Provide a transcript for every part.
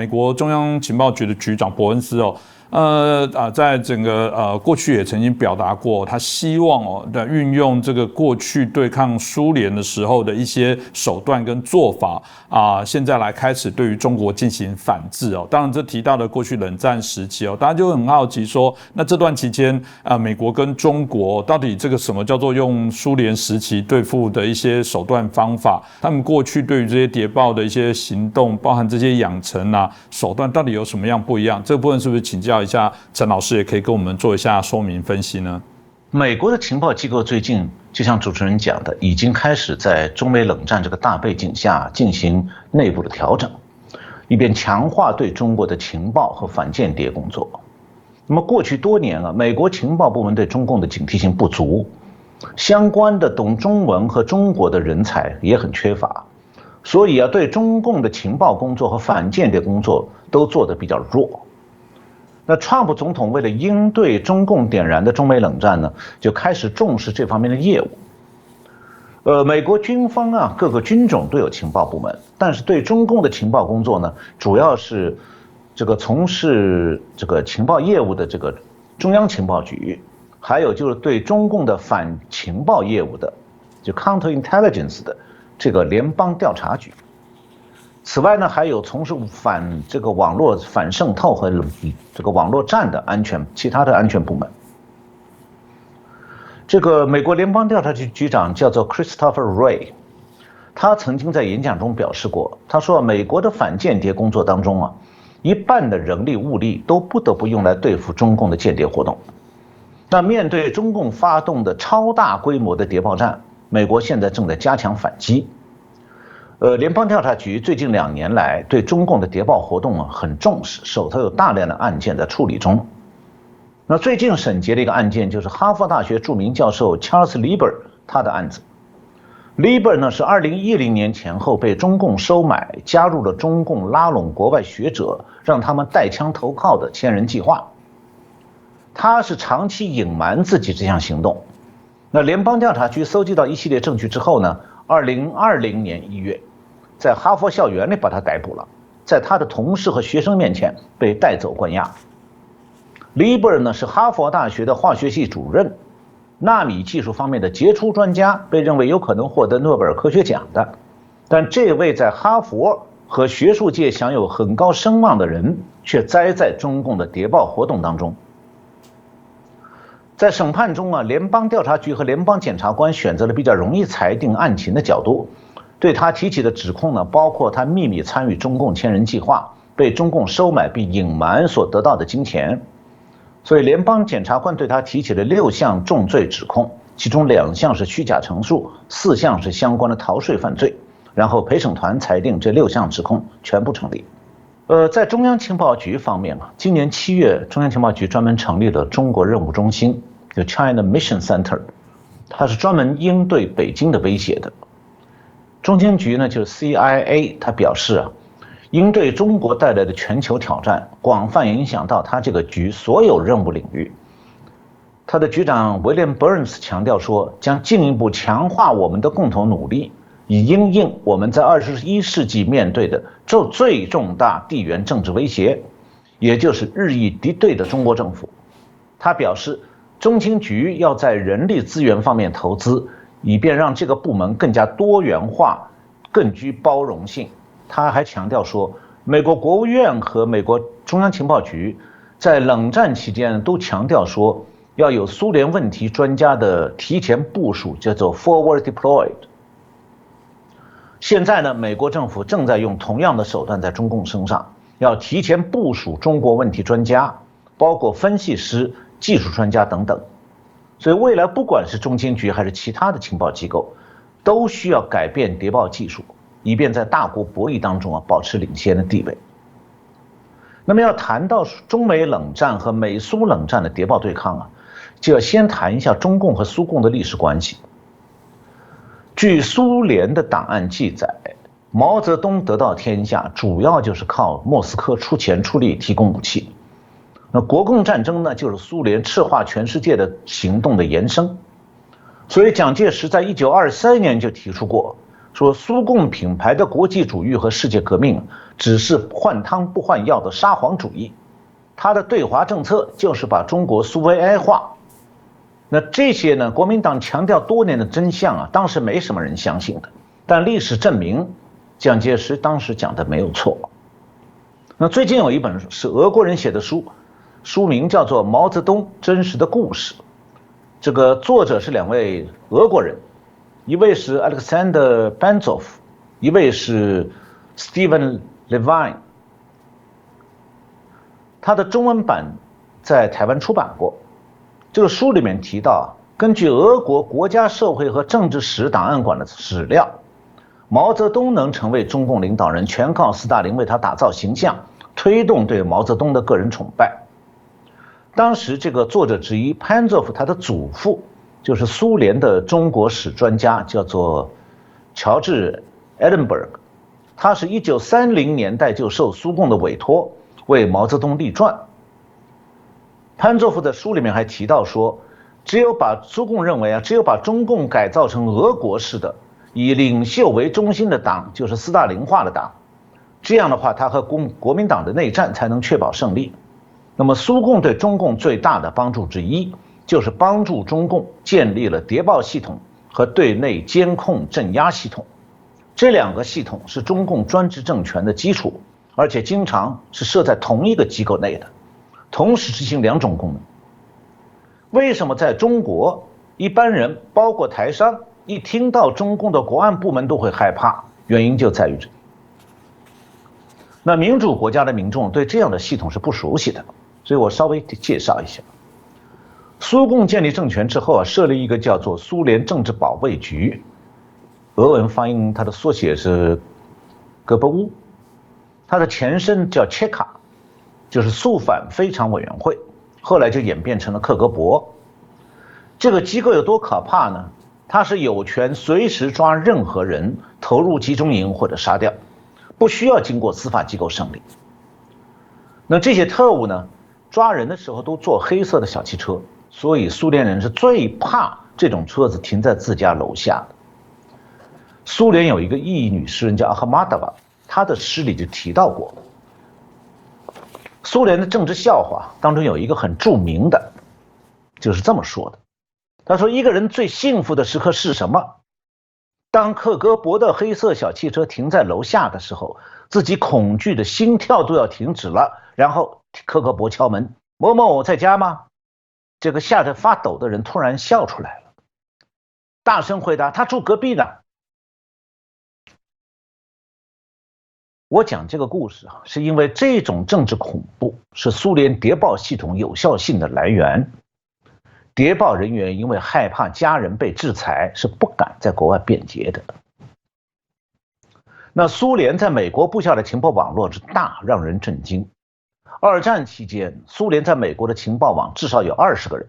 美国中央情报局的局长伯恩斯在整个过去也曾经表达过，他希望的运用这个过去对抗苏联的时候的一些手段跟做法现在来开始对于中国进行反制当然，这提到了过去冷战时期大家就很好奇说，那这段期间美国跟中国到底这个什么叫做用苏联时期对付的一些手段方法？他们过去对于这些谍报的一些行动，包含这些养成手段，到底有什么样不一样？这部分是不是请教一下陈老师，也可以跟我们做一下说明分析呢？美国的情报机构最近就像主持人讲的，已经开始在中美冷战这个大背景下进行内部的调整，以便强化对中国的情报和反间谍工作。那么过去多年美国情报部门对中共的警惕性不足，相关的懂中文和中国的人才也很缺乏，所以对中共的情报工作和反间谍工作都做得比较弱。那川普总统为了应对中共点燃的中美冷战呢，就开始重视这方面的业务。美国军方各个军种都有情报部门，但是对中共的情报工作呢，主要是这个从事这个情报业务的这个中央情报局，还有就是对中共的反情报业务的，就 counterintelligence 的这个联邦调查局。此外呢，还有从事这个网络反渗透和这个网络战的其他的安全部门。这个美国联邦调查局局长叫做 Christopher Wray， 他曾经在演讲中表示过，他说美国的反间谍工作当中一半的人力物力都不得不用来对付中共的间谍活动。那面对中共发动的超大规模的谍报战，美国现在正在加强反击。联邦调查局最近2年来对中共的谍报活动很重视，手头有大量的案件在处理中。那最近审结的一个案件就是哈佛大学著名教授 Charles Lieber 他的案子。Lieber 呢是2010年前后被中共收买，加入了中共拉拢国外学者，让他们带枪投靠的千人计划。他是长期隐瞒自己这项行动。那联邦调查局搜集到一系列证据之后呢，2020年1月。在哈佛校园里把他逮捕了，在他的同事和学生面前被带走关押。Lieber 呢是哈佛大学的化学系主任，纳米技术方面的杰出专家，被认为有可能获得诺贝尔科学奖的。但这位在哈佛和学术界享有很高声望的人，却栽在中共的谍报活动当中。在审判中联邦调查局和联邦检察官选择了比较容易裁定案情的角度。对他提起的指控呢，包括他秘密参与中共千人计划，被中共收买并隐瞒所得到的金钱。所以联邦检察官对他提起了6项重罪指控，其中2项是虚假陈述，4项是相关的逃税犯罪。然后陪审团裁定这6项指控全部成立。在中央情报局方面今年7月，中央情报局专门成立了中国任务中心，就 China Mission Center， 它是专门应对北京的威胁的。中情局呢就是 CIA， 他表示应对中国带来的全球挑战，广泛影响到他这个局所有任务领域。他的局长 William Burns 强调说，将进一步强化我们的共同努力，以因应我们在21世纪面对的最重大地缘政治威胁，也就是日益敌对的中国政府。他表示，中情局要在人力资源方面投资，以便让这个部门更加多元化，更具包容性。他还强调说，美国国务院和美国中央情报局在冷战期间都强调说，要有苏联问题专家的提前部署，叫做 forward deployed。现在呢，美国政府正在用同样的手段在中共身上，要提前部署中国问题专家，包括分析师、技术专家等等。所以未来不管是中情局还是其他的情报机构，都需要改变谍报技术，以便在大国博弈当中保持领先的地位。那么要谈到中美冷战和美苏冷战的谍报对抗就要先谈一下中共和苏共的历史关系。据苏联的档案记载，毛泽东得到天下主要就是靠莫斯科出钱出力提供武器。那国共战争呢，就是苏联赤化全世界的行动的延伸。所以蒋介石在1923年就提出过，说苏共品牌的国际主义和世界革命只是换汤不换药的沙皇主义，他的对华政策就是把中国苏维埃化。那这些呢，国民党强调多年的真相啊，当时没什么人相信的。但历史证明，蒋介石当时讲的没有错。那最近有一本是俄国人写的书，书名叫做《毛泽东真实的故事》。这个作者是2位俄国人，一位是 Alexander Banzov， 一位是 Steven Levine。他的中文版在台湾出版过。这个书里面提到，根据俄国国家社会和政治史档案馆的史料，毛泽东能成为中共领导人，全靠斯大林为他打造形象，推动对毛泽东的个人崇拜。当时这个作者之一潘佐夫，他的祖父就是苏联的中国史专家，叫做乔治·艾伦伯格，他是1930年代就受苏共的委托为毛泽东立传。潘佐夫的书里面还提到说，苏共认为只有把中共改造成俄国式的以领袖为中心的党，就是斯大林化的党，这样的话他和国民党的内战才能确保胜利。那么苏共对中共最大的帮助之一，就是帮助中共建立了谍报系统和对内监控镇压系统。这2个系统是中共专制政权的基础，而且经常是设在同一个机构内的，同时执行2种功能。为什么在中国一般人包括台商一听到中共的国安部门都会害怕？原因就在于这。那民主国家的民众对这样的系统是不熟悉的，所以我稍微介绍一下。苏共建立政权之后设立一个叫做苏联政治保卫局，俄文发音它的缩写是戈伯乌，它的前身叫切卡，就是肃反非常委员会，后来就演变成了克格勃。这个机构有多可怕呢？它是有权随时抓任何人投入集中营或者杀掉，不需要经过司法机构审理。那这些特务呢，抓人的时候都坐黑色的小汽车，所以苏联人是最怕这种车子停在自家楼下的。苏联有一个意义女诗人叫阿赫玛达娃，她的诗里就提到过，苏联的政治笑话当中有一个很著名的，就是这么说的。他说，一个人最幸福的时刻是什么？当克格勃的黑色小汽车停在楼下的时候，自己恐惧的心跳都要停止了，然后克格勃敲门，某某在家吗？这个吓得发抖的人突然笑出来了，大声回答，他住隔壁呢。我讲这个故事是因为这种政治恐怖是苏联谍报系统有效性的来源。谍报人员因为害怕家人被制裁，是不敢在国外变节的。那苏联在美国布下的情报网络之大，让人震惊。2战期间，苏联在美国的情报网至少有20个人。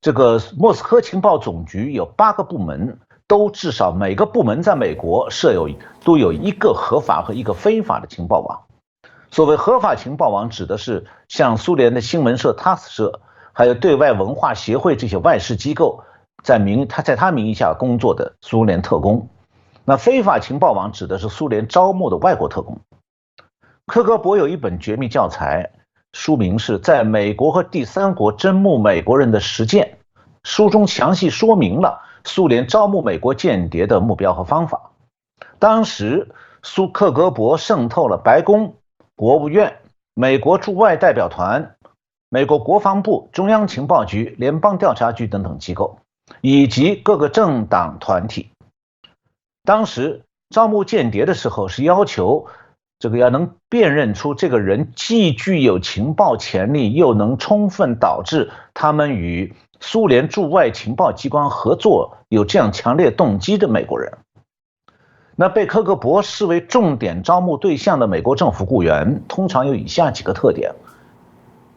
这个莫斯科情报总局有8个部门，都至少每个部门在美国都有一个合法和一个非法的情报网。所谓合法情报网，指的是像苏联的新闻社、TASS 社，还有对外文化协会这些外事机构，在他名义下工作的苏联特工。那非法情报网指的是苏联招募的外国特工。克格勃有一本绝密教材，书名是在美国和第三国征募美国人的实践，书中详细说明了苏联招募美国间谍的目标和方法。当时克格勃渗透了白宫、国务院、美国驻外代表团、美国国防部、中央情报局、联邦调查局等等机构，以及各个政党团体。当时招募间谍的时候是要求要能辨认出这个人既具有情报潜力，又能充分导致他们与苏联驻外情报机关合作有这样强烈动机的美国人。那被克格勃视为重点招募对象的美国政府雇员，通常有以下几个特点：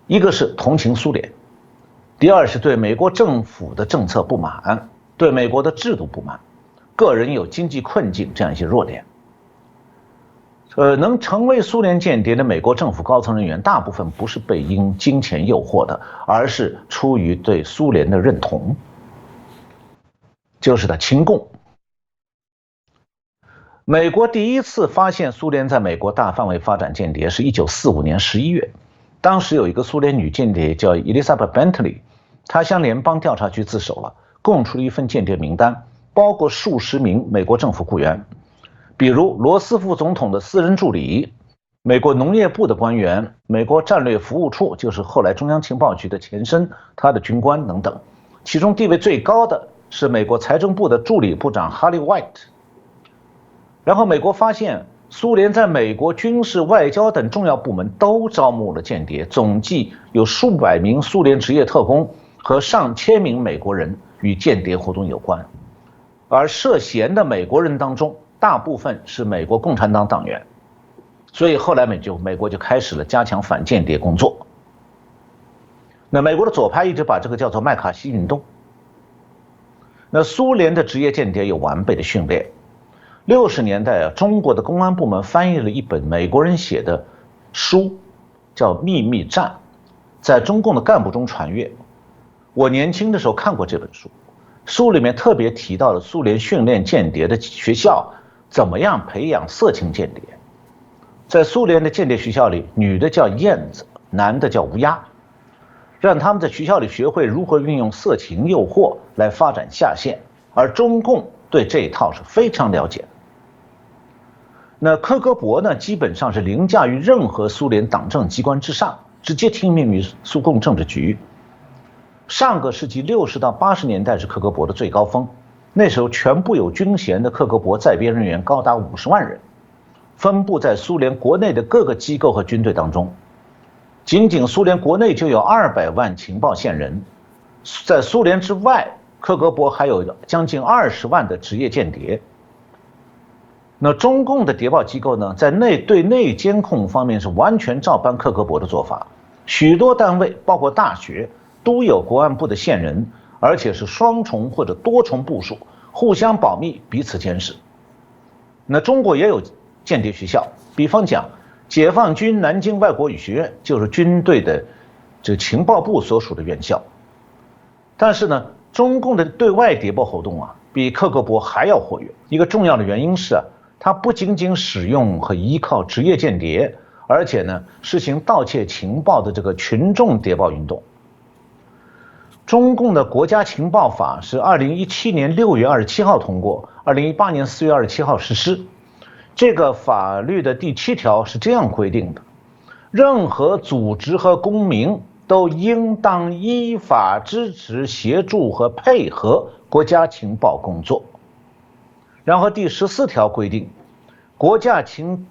一个是同情苏联，第二是对美国政府的政策不满，对美国的制度不满，个人有经济困境这样一些弱点。能成为苏联间谍的美国政府高层人员，大部分不是被因金钱诱惑的，而是出于对苏联的认同，就是他亲共。美国第一次发现苏联在美国大范围发展间谍是1945年11月，当时有一个苏联女间谍叫 Elizabeth Bentley， 她向联邦调查局自首了，供出了一份间谍名单，包括数十名美国政府雇员，比如罗斯福总统的私人助理、美国农业部的官员、美国战略服务处，就是后来中央情报局的前身，他的军官等等。其中地位最高的是美国财政部的助理部长 Harry White。然后美国发现苏联在美国军事、外交等重要部门都招募了间谍，总计有数百名苏联职业特工和上千名美国人与间谍活动有关。而涉嫌的美国人当中，大部分是美国共产党党员。所以后来美国就开始了加强反间谍工作。那美国的左派一直把这个叫做麦卡锡运动。那苏联的职业间谍有完备的训练。60年代中国的公安部门翻译了一本美国人写的书，叫《秘密战》，在中共的干部中传阅。我年轻的时候看过这本书，书里面特别提到了苏联训练间谍的学校怎么样培养色情间谍。在苏联的间谍学校里，女的叫燕子，男的叫乌鸦，让他们在学校里学会如何运用色情诱惑来发展下线，而中共对这一套是非常了解的。那科格勃呢，基本上是凌驾于任何苏联党政机关之上，直接听命于苏共政治局。上个世纪60到80年代是科格勃的最高峰，那时候全部有军衔的科格勃在编人员高达50万人，分布在苏联国内的各个机构和军队当中。仅仅苏联国内就有200万情报线人，在苏联之外，科格勃还有将近20万的职业间谍。那中共的谍报机构呢，在对内监控方面是完全照搬科格勃的做法，许多单位包括大学都有国安部的线人，而且是双重或者多重部署，互相保密，彼此监视。那中国也有间谍学校，比方讲解放军南京外国语学院就是军队的这个情报部所属的院校。但是呢，中共的对外谍报活动啊，比科格勃还要活跃。一个重要的原因是啊，它不仅仅使用和依靠职业间谍，而且呢，实行盗窃情报的这个群众谍报运动。中共的国家情报法是2017年6月27号通过，2018年4月27号实施。这个法律的第7条是这样规定的：任何组织和公民都应当依法支持、协助和配合国家情报工作。然后第14条规定，国家情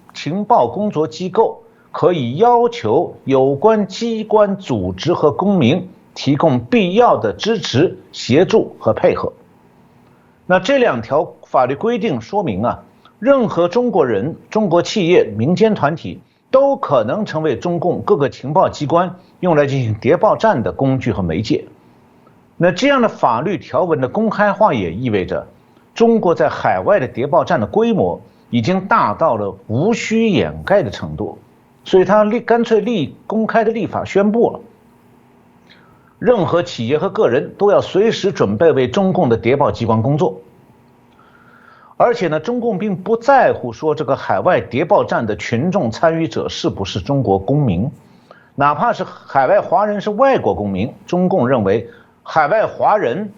报工作机构可以要求有关机关、组织和公民提供必要的支持、协助和配合。那这2条法律规定说明啊，任何中国人、中国企业、民间团体都可能成为中共各个情报机关用来进行谍报战的工具和媒介。那这样的法律条文的公开化也意味着，中国在海外的谍报战的规模已经大到了无需掩盖的程度，所以他干脆公开的立法宣布了，任何企业和个人都要随时准备为中共的谍报机关工作。而且呢，中共并不在乎说这个海外谍报战的群众参与者是不是中国公民，哪怕是海外华人是外国公民，中共认为海外华人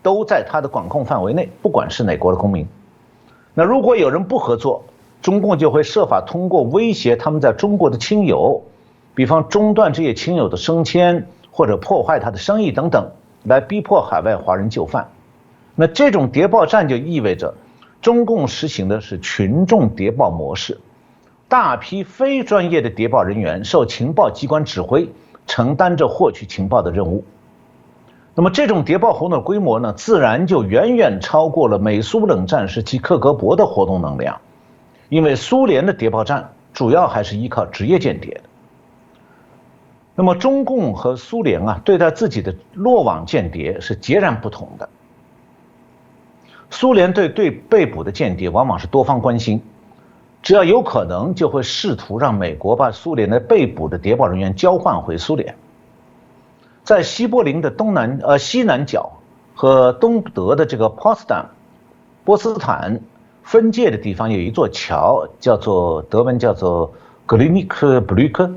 都在他的管控范围内，不管是哪国的公民。那如果有人不合作，中共就会设法通过威胁他们在中国的亲友，比方中断这些亲友的升迁或者破坏他的生意等等，来逼迫海外华人就范。那这种谍报战就意味着中共实行的是群众谍报模式，大批非专业的谍报人员受情报机关指挥，承担着获取情报的任务。那么这种谍报活动的规模呢，自然就远远超过了美苏冷战时期科格勃的活动能量，因为苏联的谍报战主要还是依靠职业间谍的。那么中共和苏联啊，对待自己的落网间谍是截然不同的。苏联对被捕的间谍往往是多方关心，只要有可能就会试图让美国把苏联的被捕的谍报人员交换回苏联。在西柏林的西南角和东德的这个波斯坦，分界的地方有一座桥，德文叫做格里尼克布吕克。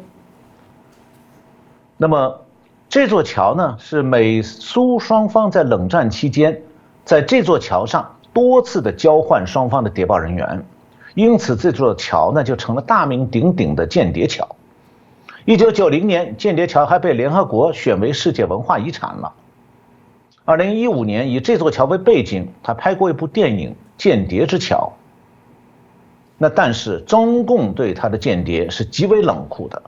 那么这座桥呢，是美苏双方在冷战期间在这座桥上多次的交换双方的谍报人员，因此这座桥呢就成了大名鼎鼎的间谍桥。1990年，间谍桥还被联合国选为世界文化遗产了。2015年，以这座桥为背景，他拍过一部电影《间谍之桥》。但是中共对他的间谍是极为冷酷的，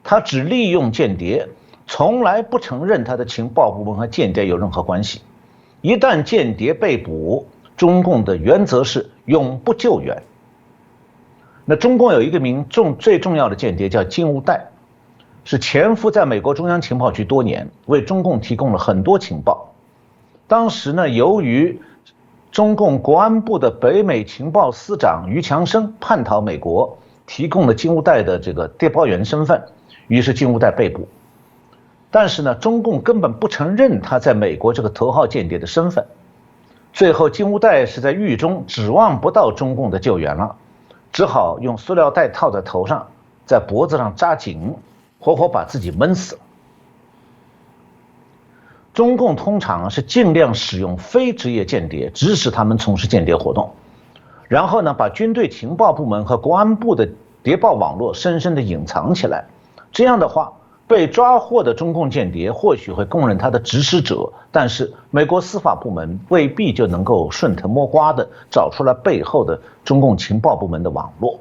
他只利用间谍，从来不承认他的情报部门和间谍有任何关系。一旦间谍被捕，中共的原则是永不救援。中共有一个最重要的间谍叫金无代，是潜伏在美国中央情报局多年，为中共提供了很多情报。当时呢，由于中共国安部的北美情报司长于强生叛逃美国，提供了金无代的这个谍报员身份，于是金无代被捕。但是呢，中共根本不承认他在美国这个头号间谍的身份。最后金无代是在狱中指望不到中共的救援了，只好用塑料袋套在头上，在脖子上扎紧，活活把自己闷死了。中共通常是尽量使用非职业间谍，指使他们从事间谍活动，然后呢，把军队情报部门和国安部的谍报网络深深地隐藏起来。这样的话，被抓获的中共间谍或许会供认他的指使者，但是美国司法部门未必就能够顺藤摸瓜地找出来背后的中共情报部门的网络。